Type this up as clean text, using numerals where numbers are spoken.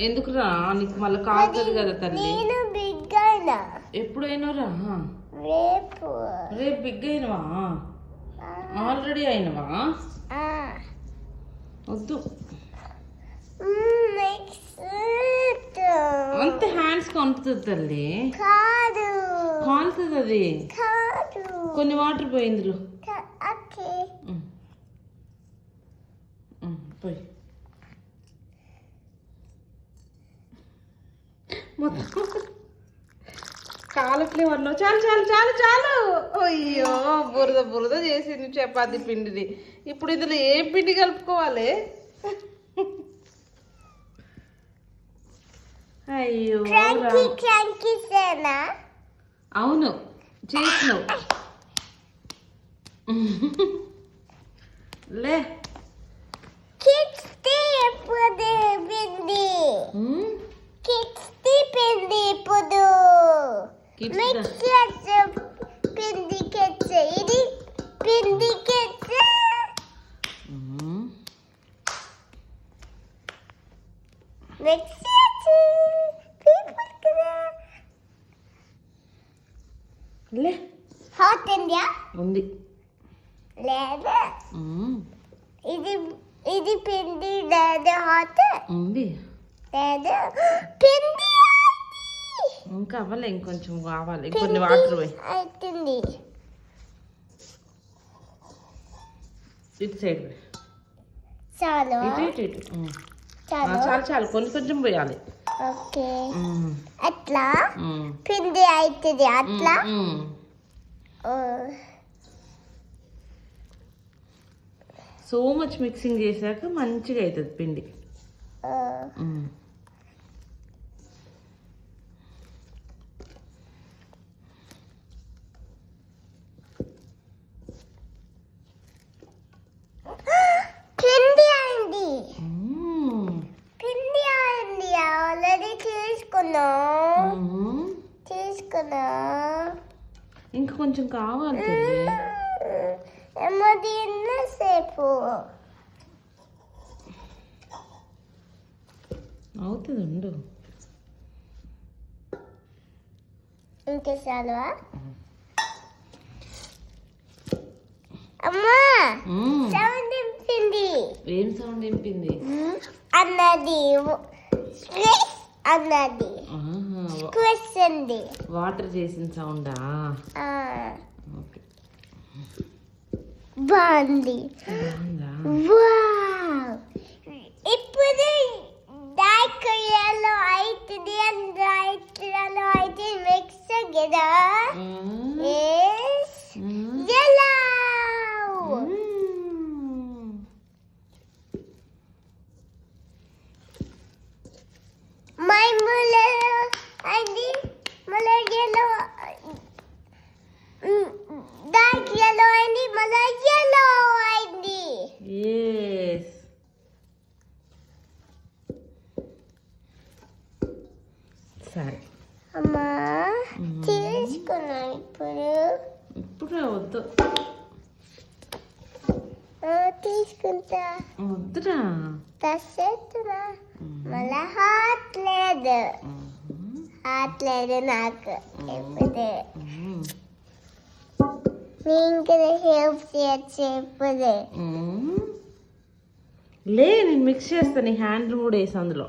ఎందుకురా నీకు మళ్ళీ కాలుతుంది కదా తల్లి. ఎప్పుడైనా రా రేపు బిగ్ అయినవా? ఆల్రెడీ అయినవా? వద్దు అంత హ్యాండ్స్ కొంటుంది తల్లి. కాలుతుంది అది. కొన్ని వాటర్ పోయి ఇందులో పోయి మొత్తం కాలఫ్లేవర్లో చాలు చాలు చాలు చాలు. అయ్యో బురద బురద చేసింది చపాతీ పిండిని. ఇప్పుడు ఇందులో ఏం పిండి కలుపుకోవాలి? అయ్యో అవును చేసినావు. లే లే హాట్ ఇండియా ఉంది లేదా ఇది ఇది పిండి లేదా హాట్ ఉంది లేదా పిండి ఇంకా అవ్వలే, ఇంకొంచెం కావాలి. కొన్ని వాటర్ పోయి అవుతుంది. ఇటు సైడ్ చాలు ఇటు ఇటు ఇటు చాలు చాలు కొన్ని కొంచెం పోయాలి. ఓకే అట్లా పిండి అవుతుంది అట్లా. సో మచ్ మిక్సింగ్ చేశాక మంచిగా అవుతుంది పిండి. పిండి అయింది. పిండి అయింది. ఆల్రెడీ తీసుకున్నా. ఇంకా కొంచెం కావాలి. ఏమది ఎంతసేపు అవుతుంది ఉండు. ఇంకా చాలువా? అమ్మా సౌండ్ వినిపింది. ఏం సౌండ్ వినిపింది? అన్నది అన్నది క్వశ్చన్ వాటర్ చేసిన సౌండా? ఓకే బాగుంది. ఇప్పుడు దాయిలో అవుతుంది అండ్ అయితే మిక్స్ కదా. సరే అమ్మా తీసుకున్నా. ఇప్పుడు వద్దు తీసుకుంటా. వద్దురా చేస్తున్నా. మళ్ళా హాట్ లేదు నాకు. ఎప్పుడు నేను కదా హెల్ప్ చేయొచ్చు. ఎప్పుడు లే నేను మిక్స్ చేస్తాను. నీ హ్యాండ్ కూడా వేసి అందులో